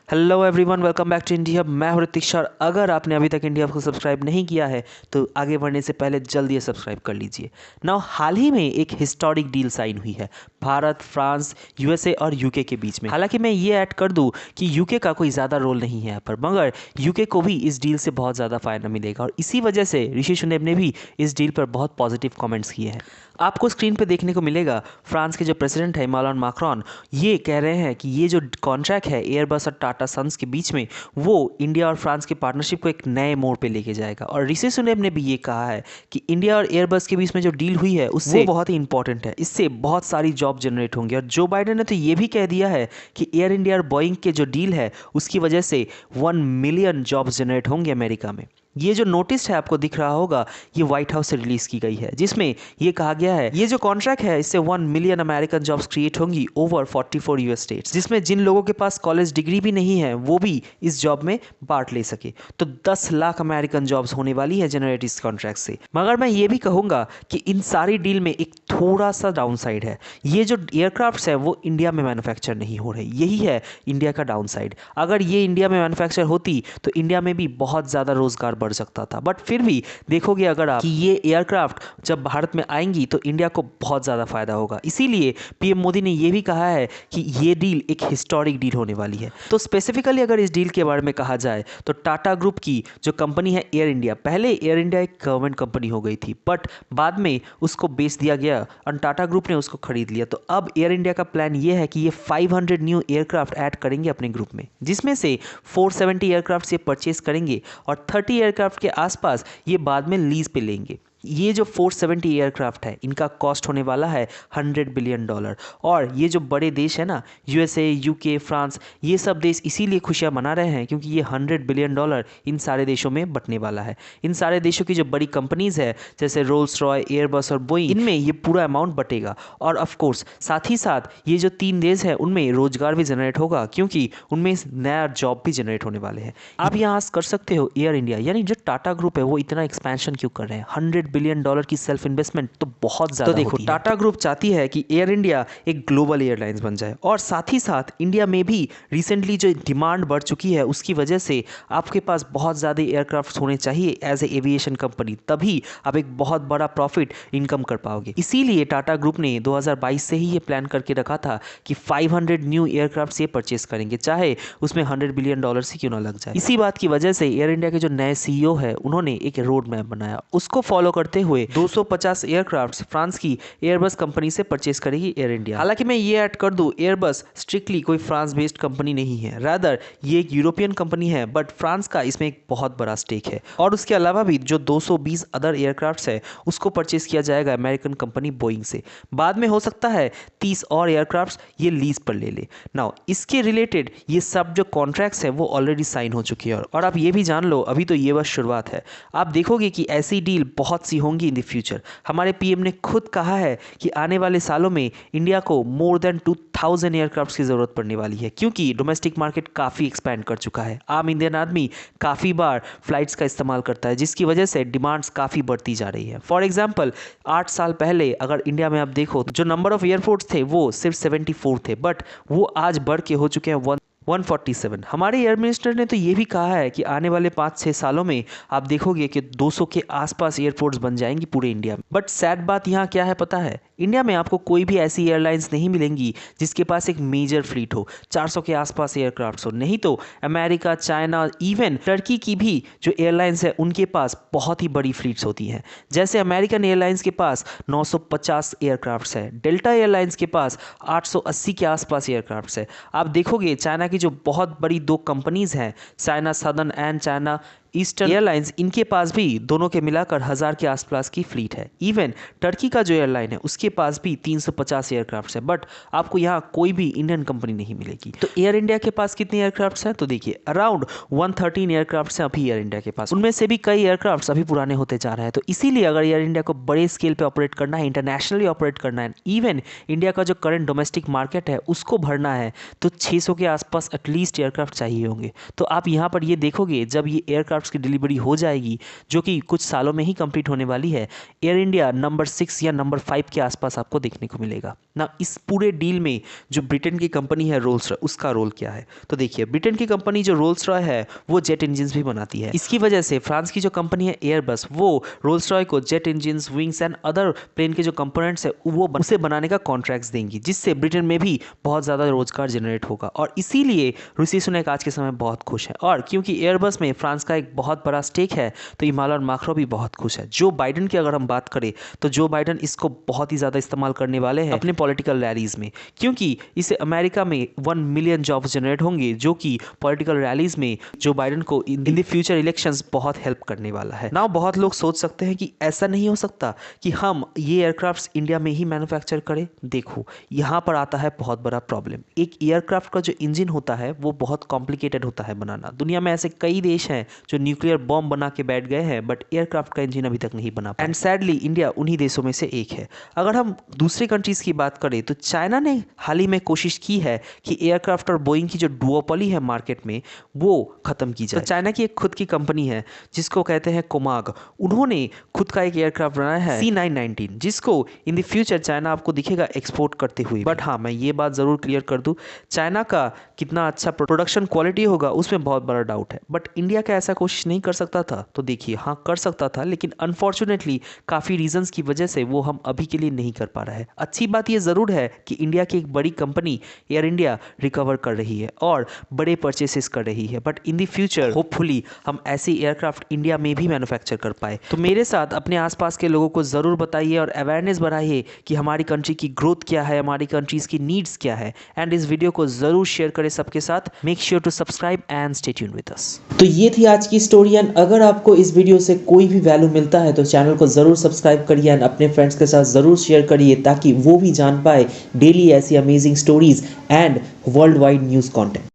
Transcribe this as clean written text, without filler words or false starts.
Hello everyone, welcome back to India. मैं हूं ऋतिक और अगर आपने अभी तक इंडिया को सब्सक्राइब नहीं किया है तो आगे बढ़ने से पहले जल्दी से सब्सक्राइब कर लीजिए। नाउ हाल ही में एक हिस्टोरिक डील साइन हुई है भारत, फ्रांस, यूएसए और यूके के बीच में। हालांकि मैं ये ऐड कर दूं कि यूके का कोई ज़्यादा रोल नहीं है यहाँ पर, मगर यूके को भी इस डील से बहुत ज़्यादा फायदा मिलेगा और इसी वजह से ऋषि सुनक ने भी इस डील पर बहुत पॉजिटिव कमेंट्स किए हैं। आपको स्क्रीन पे देखने को मिलेगा फ्रांस के जो प्रेसिडेंट है इमानुएल मैक्रोन, ये कह रहे हैं कि ये जो कॉन्ट्रैक्ट है एयरबस और टाटा सन्स के बीच में वो इंडिया और फ्रांस की पार्टनरशिप को एक नए मोड़ पे लेके जाएगा। और ऋषि सुनक ने भी ये कहा है कि इंडिया और एयरबस के बीच में जो डील हुई है उससे वो बहुत ही इंपॉर्टेंट है, इससे बहुत सारी जॉब जनरेट होंगी। और जो बाइडेन ने तो ये भी कह दिया है कि एयर इंडिया और बोइंग के जो डील है उसकी वजह से 1 मिलियन जॉब्स जनरेट होंगे अमेरिका में। ये जो नोटिस है आपको दिख रहा होगा, ये व्हाइट हाउस से रिलीज की गई है, जिसमें ये कहा गया है ये जो कॉन्ट्रैक्ट है इससे 1 मिलियन अमेरिकन जॉब्स क्रिएट होंगी ओवर 44 यूएस स्टेट्स, जिसमें जिन लोगों के पास कॉलेज डिग्री भी नहीं है वो भी इस जॉब में पार्ट ले सके। तो 10 लाख अमेरिकन जॉब्स होने वाली है जनरेट इस कॉन्ट्रैक्ट से। मगर मैं ये भी कहूँगा कि इन सारी डील में एक थोड़ा सा डाउन साइड है, ये जो एयरक्राफ्ट है वो इंडिया में मैन्युफैक्चर नहीं हो रहे, यही है इंडिया का डाउन साइड। अगर ये इंडिया में मैन्युफैक्चर होती तो इंडिया में भी बहुत ज़्यादा रोजगार बढ़ सकता था। बट फिर भी देखोगे अगर आप कि ये एयरक्राफ्ट जब भारत में आएंगी तो इंडिया को बहुत ज़्यादा फायदा होगा। इसीलिए पीएम मोदी ने ये भी कहा है कि ये डील एक हिस्टोरिक डील होने वाली है। तो स्पेसिफिकली अगर इस डील के बारे में कहा जाए तो टाटा ग्रुप की जो कंपनी है एयर इंडिया, पहले एयर इंडिया एक गवर्नमेंट कंपनी हो गई थी बट बाद में उसको बेच दिया गया और टाटा ग्रुप ने उसको खरीद लिया। तो अब एयर इंडिया का प्लान ये है कि ये 500 न्यू एयरक्राफ्ट ऐड करेंगे अपने ग्रुप में, जिसमें से 470 एयरक्राफ्ट से परचेज करेंगे और 30 एयरक्राफ्ट के आसपास ये बाद में लीज पे लेंगे। ये जो 470 एयरक्राफ्ट है इनका कॉस्ट होने वाला है $100 बिलियन। और ये जो बड़े देश है ना, यूएसए, यूके, फ्रांस, ये सब देश इसीलिए खुशियां मना रहे हैं क्योंकि ये $100 बिलियन इन सारे देशों में बंटने वाला है। इन सारे देशों की जो बड़ी कंपनीज है जैसे रोल्स रॉय, एयरबस और बोइंग, इनमें ये पूरा अमाउंट बटेगा। और ऑफ कोर्स साथ ही साथ ये जो 3 देश है उनमें रोजगार भी जनरेट होगा क्योंकि उनमें नया जॉब भी जनरेट होने वाले हैं। आप यहाँ कर सकते हो एयर इंडिया यानी जो टाटा ग्रुप है वो इतना एक्सपेंशन क्यों कर रहे हैं, $100 बिलियन की सेल्फ इन्वेस्टमेंट तो बहुत ज्यादा होती है। तो देखो टाटा ग्रुप चाहती है कि एयर इंडिया एक ग्लोबल एयरलाइंस बन जाए और साथ ही साथ इंडिया में भी रिसेंटली जो डिमांड बढ़ चुकी है उसकी वजह से आपके पास बहुत ज़्यादा एयरक्राफ्ट होने चाहिए एज ए एविएशन कंपनी, तभी आप एक बहुत बड़ा प्रॉफिट इनकम कर पाओगे। इसीलिए टाटा ग्रुप ने 2022 से ही ये प्लान करके रखा था कि 500 न्यू एयरक्राफ्ट से परचेस करेंगे, चाहे उसमें $100 बिलियन से क्यों ना लग जाए। इसी बात की वजह से एयर इंडिया के जो नए सीईओ है उन्होंने एक रोड मैप बनाया, उसको फॉलो करते हुए 250 एयरक्राफ्ट फ्रांस की एयरबस कंपनी से परचेस करेगी एयर इंडिया। हालांकि मैं ये ऐड कर दूं, एयरबस स्ट्रिक्टली कोई फ्रांस बेस्ड कंपनी नहीं है, रादर ये एक यूरोपियन कंपनी है बट फ्रांस का इसमें एक बहुत बड़ा स्टेक है। और उसके अलावा भी जो 220 अदर एयरक्राफ्ट है उसको परचेस किया जाएगा अमेरिकन कंपनी बोइंग से। बाद में हो सकता है 30 और एयरक्राफ्ट ये लीज पर ले ले। नाउ इसके रिलेटेड ये सब जो कॉन्ट्रैक्ट्स है वो ऑलरेडी साइन हो चुकी है और आप ये भी जान लो अभी तो ये बस शुरुआत है। आप देखोगे कि ऐसी डील बहुत सी होंगी इन द फ्यूचर। हमारे पीएम ने खुद कहा है कि आने वाले सालों में इंडिया को मोर देन 2000 एयरक्राफ्ट की जरूरत पड़ने वाली है क्योंकि डोमेस्टिक मार्केट काफी एक्सपैंड कर चुका है। आम इंडियन आदमी काफी बार फ्लाइट्स का इस्तेमाल करता है जिसकी वजह से डिमांड्स काफी बढ़ती जा रही है। फॉर एग्जांपल 8 साल पहले अगर इंडिया में आप देखो जो नंबर ऑफ एयरपोर्ट्स थे वो सिर्फ 74 थे बट वो आज बढ़ के हो चुके हैं 147। हमारे एयर मिनिस्टर ने तो ये भी कहा है कि आने वाले 5-6 सालों में आप देखोगे कि 200 के आसपास एयरपोर्ट्स बन जाएंगी पूरे इंडिया में। बट सैड बात यहाँ क्या है पता है, इंडिया में आपको कोई भी ऐसी एयरलाइंस नहीं मिलेंगी जिसके पास एक मेजर फ्लीट हो, 400 के आसपास एयरक्राफ्ट हो। नहीं तो अमेरिका, चाइना, इवन टर्की की भी जो एयरलाइंस है उनके पास बहुत ही बड़ी फ्लीट्स होती हैं। जैसे अमेरिकन एयरलाइंस के पास 950 एयरक्राफ्ट है, डेल्टा एयरलाइंस के पास 880 के आसपास एयरक्राफ्ट है। आप देखोगे चाइना जो बहुत बड़ी 2 कंपनीज हैं, China southern and China eastern airlines, इनके पास भी दोनों के मिलाकर 1000 के आसपास की फ्लीट है। इवन टर्की का जो एयरलाइन है उसके पास भी 350 एयरक्राफ्ट है बट आपको यहाँ कोई भी इंडियन कंपनी नहीं मिलेगी। तो एयर इंडिया के पास कितने एयरक्राफ्ट हैं तो देखिए अराउंड 113 एयरक्राफ्ट हैं अभी एयर इंडिया के पास, उनमें से भी कई एयरक्राफ्ट अभी पुराने होते जा रहे हैं। तो इसीलिए अगर एयर इंडिया को बड़े स्केल पे ऑपरेट करना है, इंटरनेशनली ऑपरेट करना है, इवन इंडिया का जो करंट डोमेस्टिक मार्केट है उसको भरना है तो 600 के आसपास एटलीस्ट एयरक्राफ्ट चाहिए होंगे। तो आप यहाँ पर ये देखोगे जब ये एयरक्राफ्ट एयरक्राफ्ट की डिलीवरी हो जाएगी, जो कि कुछ सालों में ही कंप्लीट होने वाली है, एयर इंडिया नंबर 6 या नंबर 5 के आसपास आपको देखने को मिलेगा ना। इस पूरे डील में जो ब्रिटेन की कंपनी है रोल्स रॉय, उसका रोल क्या है? तो देखिए, ब्रिटेन की कंपनी जो रोल्स रॉय है वो जेट इंजन भी बनाती है। इसकी वजह से फ्रांस की जो कंपनी है एयरबस, वो रोल्स रॉय को jet engine, wings and other plane के जो कंपोनेंट्स है वो उसे बनाने का कॉन्ट्रैक्ट्स देंगी, जिससे ब्रिटेन में भी बहुत ज़्यादा रोजगार जनरेट होगा। और इसीलिए ऋषि सुनक आज के समय बहुत खुश है। और क्योंकि एयरबस में फ्रांस का एक बहुत बड़ा स्टेक है, तो इमानुएल मैक्रों भी बहुत खुश है। जो बाइडन की अगर हम बात करें तो जो बाइडन इसको बहुत ही ज़्यादा इस्तेमाल करने वाले हैं अपने पॉलिटिकल रैलीज में, क्योंकि इससे अमेरिका में 1 मिलियन जॉब्स जनरेट होंगे, जो कि पॉलिटिकल रैलीज में जो बाइडन को इन द फ्यूचर इलेक्शंस बहुत हेल्प करने वाला है ना। बहुत लोग सोच सकते हैं कि ऐसा नहीं हो सकता कि हम ये एयरक्राफ्ट इंडिया में ही मैन्युफैक्चर करें। देखो, यहाँ पर आता है बहुत बड़ा प्रॉब्लम। एक एयरक्राफ्ट का जो इंजन होता है वो बहुत कॉम्प्लिकेटेड होता है बनाना। दुनिया में ऐसे कई देश हैं जो न्यूक्लियर बॉम्ब बना के बैठ गए हैं, बट एयरक्राफ्ट का इंजन अभी तक नहीं बना पाया। एंड सैडली इंडिया उन्हीं देशों में से एक है। अगर हम दूसरे कंट्रीज की बात करें तो चाइना ने हाल ही में कोशिश की है कि एयरक्राफ्ट और बोइंग की जो डुओपोली है मार्केट में वो खत्म की जाए। तो चाइना की एक खुद की कंपनी है जिसको कहते हैं कोमाग, उन्होंने खुद का एक एयरक्राफ्ट बनाया है C919, जिसको इन द फ्यूचर चाइना आपको दिखेगा एक्सपोर्ट करते हुए। बट हाँ, मैं ये बात जरूर क्लियर कर दूं, चाइना का कितना अच्छा प्रोडक्शन क्वालिटी होगा उसमें बहुत बड़ा डाउट है। बट इंडिया का ऐसा कोशिश नहीं कर सकता था? तो देखिए, हाँ कर सकता था, लेकिन अनफॉर्चुनेटली काफ़ी रीजंस की वजह से वो हम अभी के लिए नहीं कर पा रहा है। अच्छी बात ये ज़रूर है कि इंडिया की एक बड़ी कंपनी एयर इंडिया रिकवर कर रही है और बड़े परचेसेस कर रही है, but in the future hopefully हम ऐसे एयरक्राफ्ट इंडिया में भी मैन्युफैक्चर कर पाए। तो मेरे साथ अपने आसपास के लोगों को ज़रूर बताइए और अवेयरनेस बढ़ाइए कि हमारी कंट्री की ग्रोथ क्या है, हमारी कंट्रीज की नीड्स क्या है। एंड इस वीडियो को ज़रूर शेयर करें सबके साथ। Make sure to subscribe and stay tuned with us. तो ये थी आज की स्टोरी। एंड अगर आपको इस वीडियो से कोई भी वैल्यू मिलता है तो चैनल को ज़रूर सब्सक्राइब करिए एंड अपने फ्रेंड्स के साथ ज़रूर शेयर करिए, ताकि वो भी जान पाए डेली ऐसी amazing stories and world wide news content.